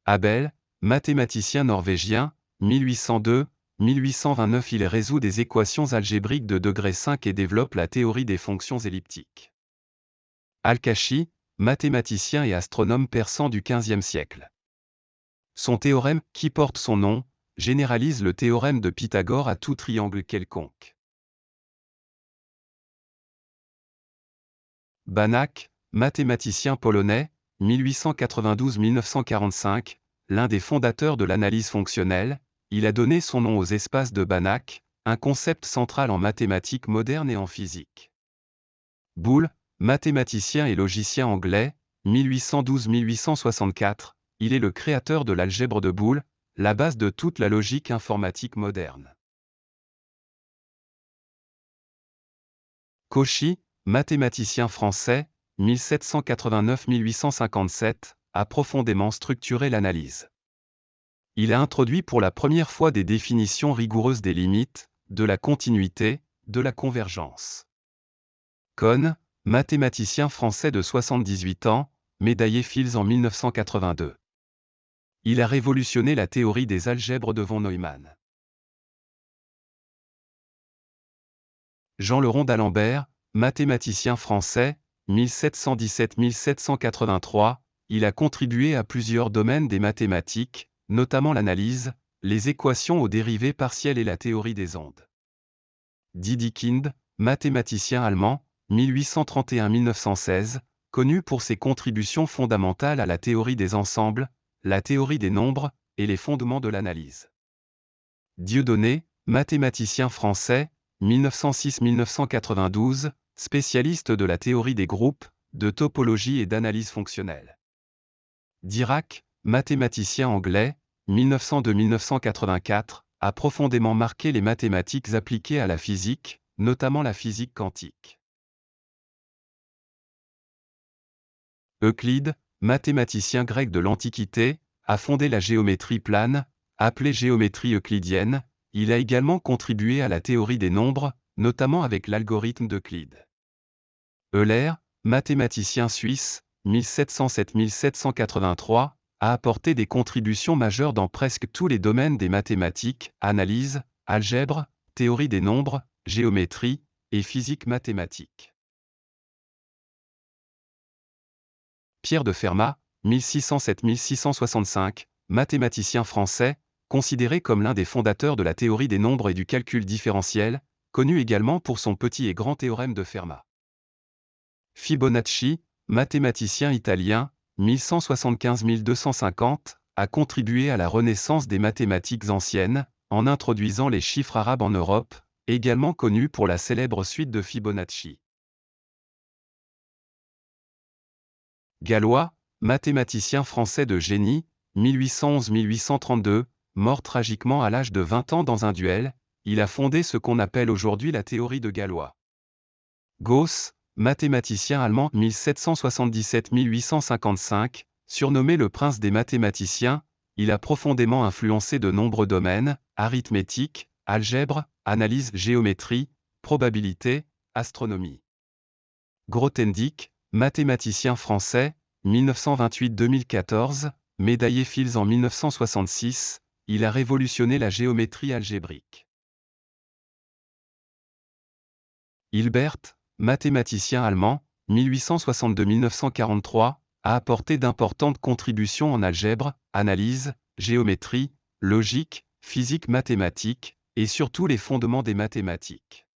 Abel, mathématicien norvégien, 1802-1829. Il résout des équations algébriques de degré 5 et développe la théorie des fonctions elliptiques. Al-Kashi, mathématicien et astronome persan du XVe siècle. Son théorème, qui porte son nom, généralise le théorème de Pythagore à tout triangle quelconque. Banach, mathématicien polonais, 1892-1945, l'un des fondateurs de l'analyse fonctionnelle, il a donné son nom aux espaces de Banach, un concept central en mathématiques modernes et en physique. Boole, mathématicien et logicien anglais, 1812-1864, il est le créateur de l'algèbre de Boole, la base de toute la logique informatique moderne. Cauchy, mathématicien français, 1789-1857, a profondément structuré l'analyse. Il a introduit pour la première fois des définitions rigoureuses des limites, de la continuité, de la convergence. Kohn, mathématicien français de 78 ans, médaillé Fields en 1982. Il a révolutionné la théorie des algèbres de von Neumann. Jean Le Rond d'Alembert, mathématicien français, 1717-1783, il a contribué à plusieurs domaines des mathématiques, notamment l'analyse, les équations aux dérivées partielles et la théorie des ondes. Dedekind, mathématicien allemand, 1831-1916, connu pour ses contributions fondamentales à la théorie des ensembles, la théorie des nombres, et les fondements de l'analyse. Dieudonné, mathématicien français, 1906-1992, spécialiste de la théorie des groupes, de topologie et d'analyse fonctionnelle. Dirac, mathématicien anglais, 1902-1984, a profondément marqué les mathématiques appliquées à la physique, notamment la physique quantique. Euclide, mathématicien grec de l'Antiquité, a fondé la géométrie plane, appelée géométrie euclidienne. Il a également contribué à la théorie des nombres, notamment avec l'algorithme d'Euclide. Euler, mathématicien suisse, 1707-1783, a apporté des contributions majeures dans presque tous les domaines des mathématiques, analyse, algèbre, théorie des nombres, géométrie, et physique mathématique. Pierre de Fermat, 1607-1665, mathématicien français, considéré comme l'un des fondateurs de la théorie des nombres et du calcul différentiel, connu également pour son petit et grand théorème de Fermat. Fibonacci, mathématicien italien, 1175-1250, a contribué à la renaissance des mathématiques anciennes, en introduisant les chiffres arabes en Europe, également connu pour la célèbre suite de Fibonacci. Galois, mathématicien français de génie, 1811-1832, mort tragiquement à l'âge de 20 ans dans un duel, il a fondé ce qu'on appelle aujourd'hui la théorie de Galois. Gauss, mathématicien allemand 1777-1855, surnommé le prince des mathématiciens, il a profondément influencé de nombreux domaines, arithmétique, algèbre, analyse, géométrie, probabilité, astronomie. Grothendieck, mathématicien français, 1928-2014, médaillé Fields en 1966, il a révolutionné la géométrie algébrique. Hilbert, mathématicien allemand, 1862-1943, a apporté d'importantes contributions en algèbre, analyse, géométrie, logique, physique mathématique, et surtout les fondements des mathématiques.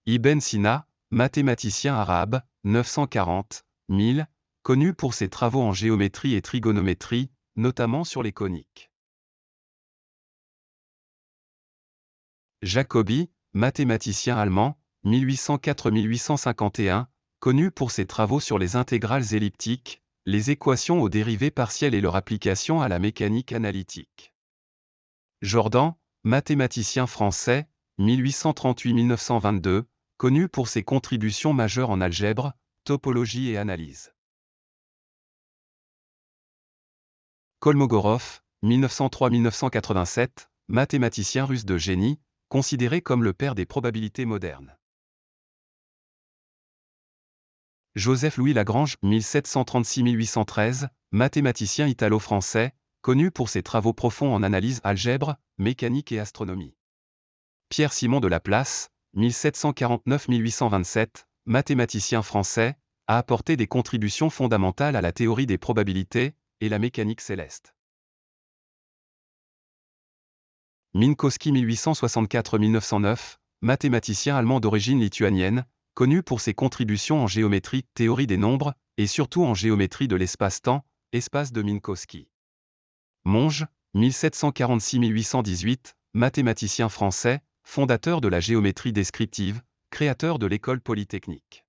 Ibn Sina, mathématicien arabe, 940-1000, connu pour ses travaux en géométrie et trigonométrie, notamment sur les coniques. Jacobi, mathématicien allemand, 1804-1851, connu pour ses travaux sur les intégrales elliptiques, les équations aux dérivées partielles et leur application à la mécanique analytique. Jordan, mathématicien français, 1838-1922, connu pour ses contributions majeures en algèbre, topologie et analyse. Kolmogorov, 1903-1987, mathématicien russe de génie, considéré comme le père des probabilités modernes. Joseph-Louis Lagrange, 1736-1813, mathématicien italo-français, connu pour ses travaux profonds en analyse, algèbre, mécanique et astronomie. Pierre-Simon de Laplace, 1749-1827, mathématicien français, a apporté des contributions fondamentales à la théorie des probabilités et la mécanique céleste. Minkowski 1864-1909, mathématicien allemand d'origine lituanienne, connu pour ses contributions en géométrie, théorie des nombres, et surtout en géométrie de l'espace-temps, espace de Minkowski. Monge, 1746-1818, mathématicien français, fondateur de la géométrie descriptive, créateur de l'école polytechnique.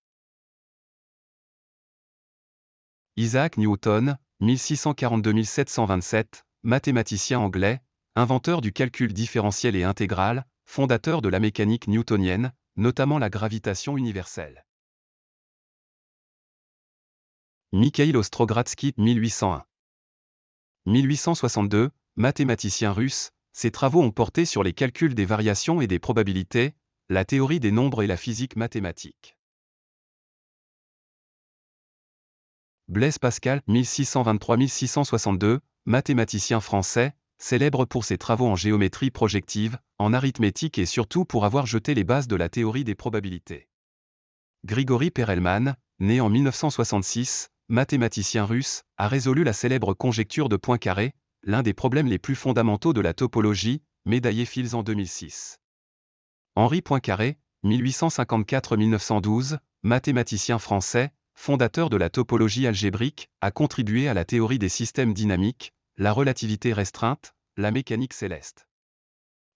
Isaac Newton, 1642-1727, mathématicien anglais, inventeur du calcul différentiel et intégral, fondateur de la mécanique newtonienne, notamment la gravitation universelle. Mikhail Ostrogradsky, 1801. 1862, mathématicien russe, ses travaux ont porté sur les calculs des variations et des probabilités, la théorie des nombres et la physique mathématique. Blaise Pascal, 1623-1662, mathématicien français, célèbre pour ses travaux en géométrie projective, en arithmétique et surtout pour avoir jeté les bases de la théorie des probabilités. Grigori Perelman, né en 1966, mathématicien russe, a résolu la célèbre conjecture de Poincaré, l'un des problèmes les plus fondamentaux de la topologie, médaillé Fields en 2006. Henri Poincaré, 1854-1912, mathématicien français, fondateur de la topologie algébrique, a contribué à la théorie des systèmes dynamiques, la relativité restreinte, la mécanique céleste.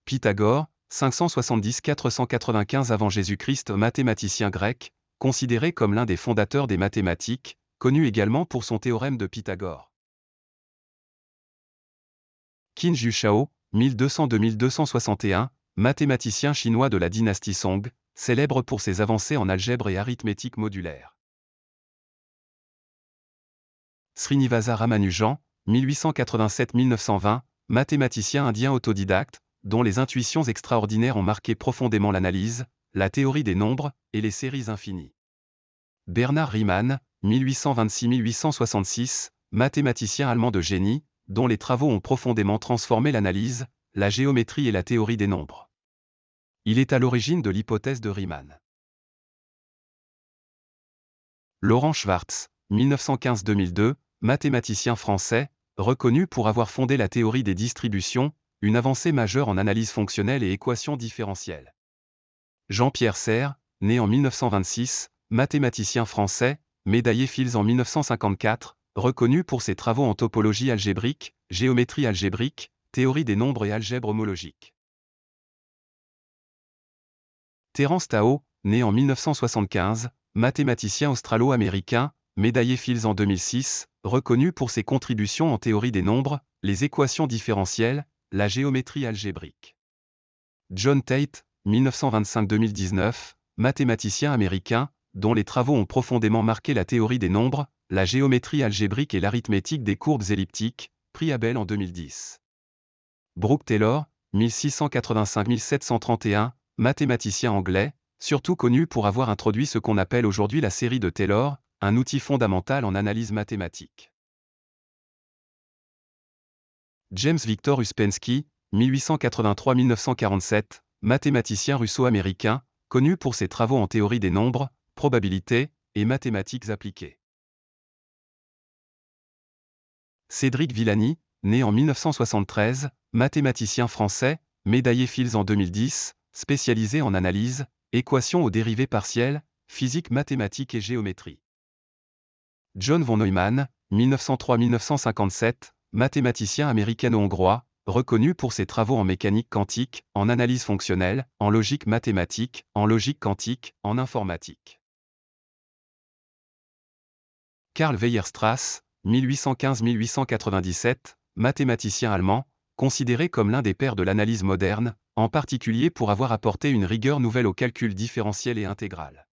Pythagore, 570-495 avant Jésus-Christ, mathématicien grec, considéré comme l'un des fondateurs des mathématiques, connu également pour son théorème de Pythagore. Qin Ju Shao, 1200-2261, mathématicien chinois de la dynastie Song, célèbre pour ses avancées en algèbre et arithmétique modulaire. Srinivasa Ramanujan, 1887-1920, mathématicien indien autodidacte, dont les intuitions extraordinaires ont marqué profondément l'analyse, la théorie des nombres et les séries infinies. Bernard Riemann, 1826-1866, mathématicien allemand de génie, dont les travaux ont profondément transformé l'analyse, la géométrie et la théorie des nombres. Il est à l'origine de l'hypothèse de Riemann. Laurent Schwartz, 1915-2002, mathématicien français, reconnu pour avoir fondé la théorie des distributions, une avancée majeure en analyse fonctionnelle et équations différentielles. Jean-Pierre Serre, né en 1926, mathématicien français, médaillé Fields en 1954, reconnu pour ses travaux en topologie algébrique, géométrie algébrique, théorie des nombres et algèbre homologique. Terence Tao, né en 1975, mathématicien australo-américain, médaillé Fields en 2006, reconnu pour ses contributions en théorie des nombres, les équations différentielles, la géométrie algébrique. John Tate, 1925-2019, mathématicien américain, dont les travaux ont profondément marqué la théorie des nombres, la géométrie algébrique et l'arithmétique des courbes elliptiques, prix Abel en 2010. Brooke Taylor, 1685-1731, mathématicien anglais, surtout connu pour avoir introduit ce qu'on appelle aujourd'hui la série de Taylor, un outil fondamental en analyse mathématique. James Victor Uspensky, 1883-1947, mathématicien russo-américain, connu pour ses travaux en théorie des nombres, probabilités et mathématiques appliquées. Cédric Villani, né en 1973, mathématicien français, médaillé Fields en 2010, spécialisé en analyse, équations aux dérivées partielles, physique mathématique et géométrie. John von Neumann, 1903-1957, mathématicien américano-hongrois, reconnu pour ses travaux en mécanique quantique, en analyse fonctionnelle, en logique mathématique, en logique quantique, en informatique. Karl Weierstrass, 1815-1897, mathématicien allemand, considéré comme l'un des pères de l'analyse moderne, en particulier pour avoir apporté une rigueur nouvelle au calcul différentiel et intégral.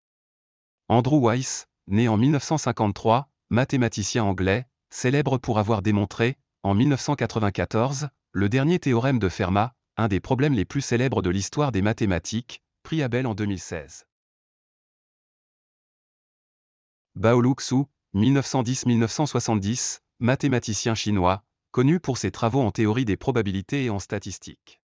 Andrew Weiss, né en 1953, mathématicien anglais, célèbre pour avoir démontré, en 1994, le dernier théorème de Fermat, un des problèmes les plus célèbres de l'histoire des mathématiques, prix Abel en 2016. Baolu Xu, 1910-1970, mathématicien chinois, connu pour ses travaux en théorie des probabilités et en statistique.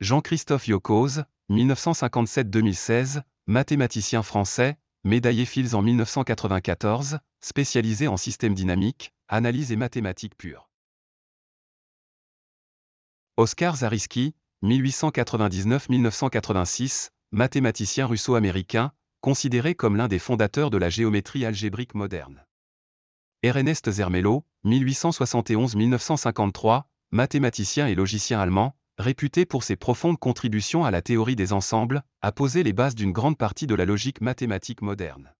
Jean-Christophe Yocoz, 1957-2016, mathématicien français, médaillé Fields en 1994, spécialisé en système dynamique, analyse et mathématiques pures. Oskar Zariski, 1899-1986, mathématicien russo-américain, considéré comme l'un des fondateurs de la géométrie algébrique moderne. Ernest Zermelo, 1871-1953, mathématicien et logicien allemand, réputé pour ses profondes contributions à la théorie des ensembles, a posé les bases d'une grande partie de la logique mathématique moderne.